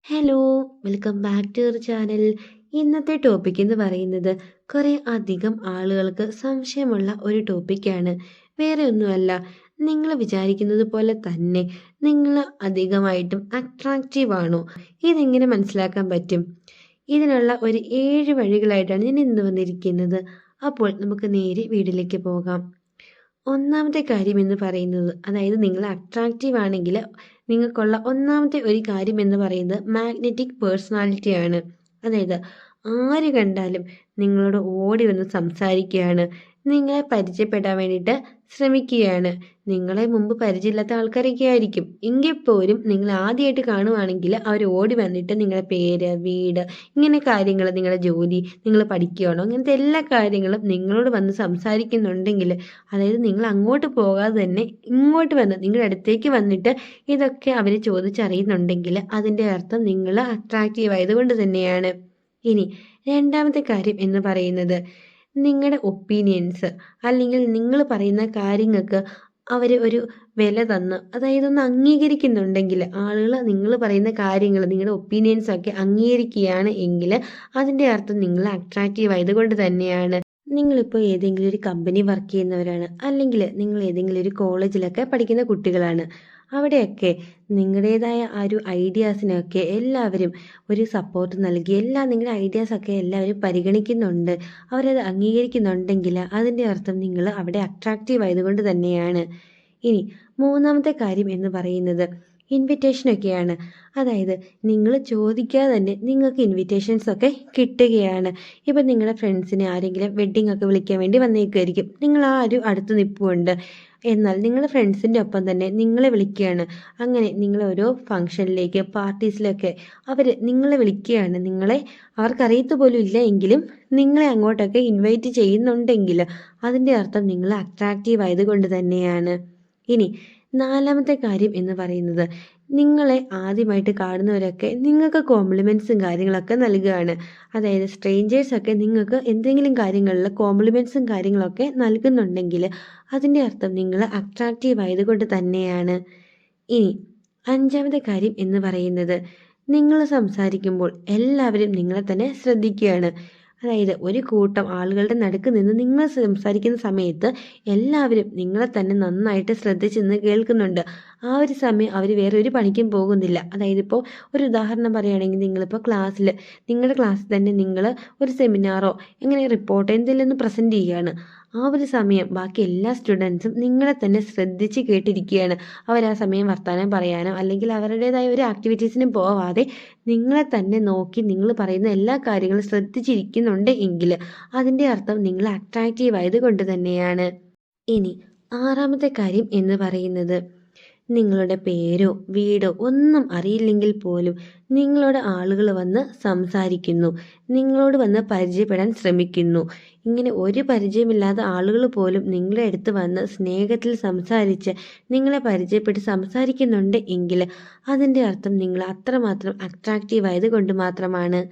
Hello, welcome back to your channel. ഇന്നത്തെ topic എന്ന് പറയുന്നത് കുറേ അധികം ആളുകൾക്ക് സംശയമുള്ള ഒരു ടോപ്പിക്കാണ്. വേറെ ഒന്നുമല്ല, നിങ്ങൾ വിചാരിക്കുന്നത് പോലെ തന്നെ നിങ്ങൾ അധികമായിട്ടും അട്രാക്റ്റീവ് ആണോ? ഇതെങ്ങനെ മനസ്സിലാക്കാൻ പറ്റും? ഇതിനുള്ള ഒരു 7 വഴികളായിട്ടാണ് ഞാൻ ഇന്ന് വന്നിരിക്കുന്നത്. അപ്പോൾ നമുക്ക് നേരെ വീഡിയോയിലേക്ക് പോകാം. ഒന്നാമത്തെ കാര്യം എന്ന് പറയുന്നത്, അതായത് നിങ്ങൾ അട്രാക്റ്റീവ് ആണെങ്കിൽ നിങ്ങൾക്കുള്ള ഒന്നാമത്തെ ഒരു കാര്യം എന്ന് പറയുന്നത് മാഗ്നറ്റിക് പേഴ്സണാലിറ്റിയാണ്. അതായത് ആര് കണ്ടാലും നിങ്ങളോട് ഓടി വന്ന് സംസാരിക്കുകയാണ്, നിങ്ങളെ പരിചയപ്പെടാൻ വേണ്ടിയിട്ട് ശ്രമിക്കുകയാണ്. നിങ്ങളെ മുമ്പ് പരിചയമില്ലാത്ത ആൾക്കാരൊക്കെ ആയിരിക്കും, എങ്കിൽ പോലും നിങ്ങൾ ആദ്യമായിട്ട് കാണുവാണെങ്കിൽ അവർ ഓടി വന്നിട്ട് നിങ്ങളുടെ പേര്, വീട്, ഇങ്ങനെ കാര്യങ്ങൾ, നിങ്ങളുടെ ജോലി, നിങ്ങൾ പഠിക്കുകയാണോ, അങ്ങനത്തെ എല്ലാ കാര്യങ്ങളും നിങ്ങളോട് വന്ന് സംസാരിക്കുന്നുണ്ടെങ്കിൽ, അതായത് നിങ്ങൾ അങ്ങോട്ട് പോകാതെ തന്നെ ഇങ്ങോട്ട് വന്ന് നിങ്ങളുടെ അടുത്തേക്ക് വന്നിട്ട് ഇതൊക്കെ അവർ ചോദിച്ചറിയുന്നുണ്ടെങ്കിൽ അതിൻ്റെ അർത്ഥം നിങ്ങൾ അട്രാക്റ്റീവ് ആയതുകൊണ്ട് തന്നെയാണ്. ഇനി രണ്ടാമത്തെ കാര്യം എന്ന് പറയുന്നത്, നിങ്ങളുടെ ഒപ്പീനിയൻസ് അല്ലെങ്കിൽ നിങ്ങൾ പറയുന്ന കാര്യങ്ങൾക്ക് അവർ ഒരു വില തന്ന്, അതായത് ഒന്ന് അംഗീകരിക്കുന്നുണ്ടെങ്കിൽ, ആളുകൾ നിങ്ങൾ പറയുന്ന കാര്യങ്ങൾ, നിങ്ങളുടെ ഒപ്പീനിയൻസ് ഒക്കെ അംഗീകരിക്കുകയാണ് എങ്കിൽ അതിൻ്റെ അർത്ഥം നിങ്ങൾ അട്രാക്റ്റീവ് ആയതുകൊണ്ട് തന്നെയാണ്. നിങ്ങളിപ്പോൾ ഏതെങ്കിലും ഒരു കമ്പനി വർക്ക് ചെയ്യുന്നവരാണ്, അല്ലെങ്കിൽ നിങ്ങൾ ഏതെങ്കിലും ഒരു കോളേജിലൊക്കെ പഠിക്കുന്ന കുട്ടികളാണ്. അവിടെയൊക്കെ നിങ്ങളുടേതായ ആ ഒരു ഐഡിയാസിനൊക്കെ എല്ലാവരും ഒരു സപ്പോർട്ട് നൽകി, നിങ്ങളുടെ ഐഡിയാസൊക്കെ എല്ലാവരും പരിഗണിക്കുന്നുണ്ട്, അവരത് അംഗീകരിക്കുന്നുണ്ടെങ്കിൽ അതിൻ്റെ അർത്ഥം നിങ്ങൾ അവിടെ അട്രാക്റ്റീവ് ആയതുകൊണ്ട് തന്നെയാണ്. ഇനി മൂന്നാമത്തെ കാര്യം എന്ന് പറയുന്നത് ഇൻവിറ്റേഷനൊക്കെയാണ്. അതായത് നിങ്ങൾ ചോദിക്കാതെ തന്നെ നിങ്ങൾക്ക് ഇൻവിറ്റേഷൻസ് ഒക്കെ കിട്ടുകയാണ്. ഇപ്പം നിങ്ങളുടെ ഫ്രണ്ട്സിനെ ആരെങ്കിലും വെഡ്ഡിംഗ് ഒക്കെ വിളിക്കാൻ വേണ്ടി വന്നേക്കുമായിരിക്കും, നിങ്ങൾ ആരും അടുത്ത് നിൽപ്പുണ്ട്, എന്നാൽ നിങ്ങളുടെ ഫ്രണ്ട്സിൻ്റെ ഒപ്പം തന്നെ നിങ്ങളെ വിളിക്കുകയാണ്. അങ്ങനെ നിങ്ങൾ ഓരോ ഫംഗ്ഷനിലേക്ക്, പാർട്ടീസിലൊക്കെ അവർ നിങ്ങളെ വിളിക്കുകയാണ്. നിങ്ങളെ അവർക്കറിയത്ത് പോലും ഇല്ല എങ്കിലും നിങ്ങളെ അങ്ങോട്ടൊക്കെ ഇൻവൈറ്റ് ചെയ്യുന്നുണ്ടെങ്കിൽ അതിൻ്റെ അർത്ഥം നിങ്ങൾ അട്രാക്റ്റീവ് ആയതുകൊണ്ട് തന്നെയാണ്. ഇനി നാലാമത്തെ കാര്യം എന്ന് പറയുന്നത്, നിങ്ങളെ ആദ്യമായിട്ട് കാണുന്നവരൊക്കെ നിങ്ങൾക്ക് കോംപ്ലിമെൻറ്റ്സും കാര്യങ്ങളൊക്കെ നൽകുകയാണ്. അതായത് സ്ട്രേഞ്ചേഴ്സൊക്കെ നിങ്ങൾക്ക് എന്തെങ്കിലും കാര്യങ്ങളിൽ കോംപ്ലിമെൻറ്റ്സും കാര്യങ്ങളൊക്കെ നൽകുന്നുണ്ടെങ്കിൽ അതിൻ്റെ അർത്ഥം നിങ്ങൾ അട്രാക്റ്റീവ് ആയതുകൊണ്ട് തന്നെയാണ്. ഇനി അഞ്ചാമത്തെ കാര്യം എന്ന് പറയുന്നത്, നിങ്ങൾ സംസാരിക്കുമ്പോൾ എല്ലാവരും നിങ്ങളെ തന്നെ ശ്രദ്ധിക്കുകയാണ്. അതായത് ഒരു കൂട്ടം ആളുകളുടെ നടുക്ക് നിന്ന് നിങ്ങൾ സംസാരിക്കുന്ന സമയത്ത് എല്ലാവരും നിങ്ങളെ തന്നെ നന്നായിട്ട് ശ്രദ്ധിച്ച് നിന്ന് കേൾക്കുന്നുണ്ട്. ആ ഒരു സമയം അവർ വേറെ ഒരു പണിക്കും പോകുന്നില്ല. അതായത് ഇപ്പോൾ ഒരു ഉദാഹരണം പറയുകയാണെങ്കിൽ, നിങ്ങളിപ്പോൾ നിങ്ങളുടെ ക്ലാസ്സിൽ തന്നെ നിങ്ങൾ ഒരു സെമിനാറോ എങ്ങനെ റിപ്പോർട്ടോ എന്തെങ്കിലും ഒന്ന് പ്രസൻറ്റ് ചെയ്യുകയാണ്. ആ ഒരു സമയം ബാക്കി എല്ലാ സ്റ്റുഡൻസും നിങ്ങളെ തന്നെ ശ്രദ്ധിച്ച് കേട്ടിരിക്കുകയാണ്. അവർ ആ സമയം വർത്തമാനം പറയാനോ അല്ലെങ്കിൽ അവരുടേതായ ഒരു ആക്ടിവിറ്റീസിനും പോവാതെ നിങ്ങളെ തന്നെ നോക്കി നിങ്ങൾ പറയുന്ന എല്ലാ കാര്യങ്ങളും ശ്രദ്ധിച്ചിരിക്കുന്നുണ്ട് എങ്കിൽ അതിൻ്റെ അർത്ഥം നിങ്ങൾ അട്രാക്റ്റീവ് ആയതുകൊണ്ട് തന്നെയാണ്. ഇനി ആറാമത്തെ കാര്യം എന്ന് പറയുന്നത്, നിങ്ങളുടെ പേരോ വീടോ ഒന്നും അറിയില്ലെങ്കിൽ പോലും നിങ്ങളോട് ആളുകൾ വന്ന് സംസാരിക്കുന്നു, നിങ്ങളോട് വന്ന് പരിചയപ്പെടാൻ ശ്രമിക്കുന്നു. ഇങ്ങനെ ഒരു പരിചയമില്ലാത്ത ആളുകൾ പോലും നിങ്ങളുടെ അടുത്ത് വന്ന് സ്നേഹത്തിൽ സംസാരിച്ച് നിങ്ങളെ പരിചയപ്പെട്ട് സംസാരിക്കുന്നുണ്ട് എങ്കിൽ അതിൻ്റെ അർത്ഥം നിങ്ങൾ അത്രമാത്രം അട്രാക്റ്റീവ് ആയതുകൊണ്ട് മാത്രമാണ്.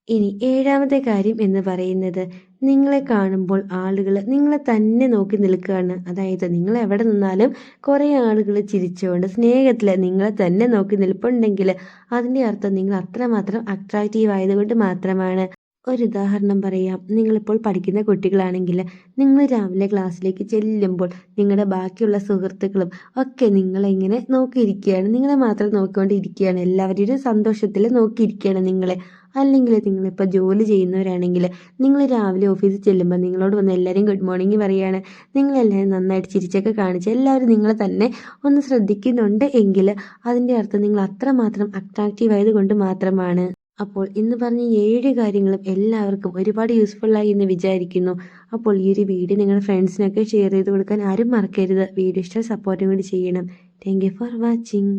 ഇനി ഏഴാമത്തെ കാര്യം എന്ന് പറയുന്നത്, നിങ്ങളെ കാണുമ്പോൾ ആളുകൾ നിങ്ങളെ തന്നെ നോക്കി നിൽക്കുകയാണ്. അതായത് നിങ്ങൾ എവിടെ നിന്നാലും കുറേ ആളുകൾ ചിരിച്ചുകൊണ്ട് സ്നേഹത്തിൽ നിങ്ങളെ തന്നെ നോക്കി നിൽപ്പുണ്ടെങ്കിൽ അതിൻ്റെ അർത്ഥം നിങ്ങൾ അത്രമാത്രം അട്രാക്റ്റീവ് ആയതുകൊണ്ട് മാത്രമാണ്. ഒരു ഉദാഹരണം പറയാം. നിങ്ങളിപ്പോൾ പഠിക്കുന്ന കുട്ടികളാണെങ്കിൽ നിങ്ങൾ രാവിലെ ക്ലാസ്സിലേക്ക് ചെല്ലുമ്പോൾ നിങ്ങളുടെ ബാക്കിയുള്ള സുഹൃത്തുക്കളും ഒക്കെ നിങ്ങളെ ഇങ്ങനെ നോക്കിയിരിക്കുകയാണ്, നിങ്ങളെ മാത്രം നോക്കിക്കൊണ്ടിരിക്കുകയാണ്, എല്ലാവരും സന്തോഷത്തിൽ നോക്കിയിരിക്കുകയാണ് നിങ്ങളെ. അല്ലെങ്കിൽ നിങ്ങളിപ്പോൾ ജോലി ചെയ്യുന്നവരാണെങ്കിൽ നിങ്ങൾ രാവിലെ ഓഫീസിൽ ചെല്ലുമ്പോൾ നിങ്ങളോട് വന്ന് എല്ലാവരും ഗുഡ് മോർണിംഗ് പറയുകയാണ്, നിങ്ങളെല്ലാവരും നന്നായിട്ട് ചിരിച്ചൊക്കെ കാണിച്ച് എല്ലാവരും നിങ്ങളെ തന്നെ ഒന്ന് ശ്രദ്ധിക്കുന്നുണ്ട് എങ്കിൽ അതിൻ്റെ അർത്ഥം നിങ്ങൾ അത്രമാത്രം അട്രാക്റ്റീവ് ആയതുകൊണ്ട് മാത്രമാണ്. അപ്പോൾ ഇന്ന് പറഞ്ഞ 7 കാര്യങ്ങളും എല്ലാവർക്കും ഒരുപാട് യൂസ്ഫുള്ളായി എന്ന് വിചാരിക്കുന്നു. അപ്പോൾ ഈ ഒരു വീഡിയോ നിങ്ങളുടെ ഫ്രണ്ട്സിനൊക്കെ ഷെയർ ചെയ്ത് കൊടുക്കാൻ ആരും മറക്കരുത്. വീഡിയോ ഇഷ്ടം സപ്പോർട്ടും കൂടി ചെയ്യണം. Thank you for watching.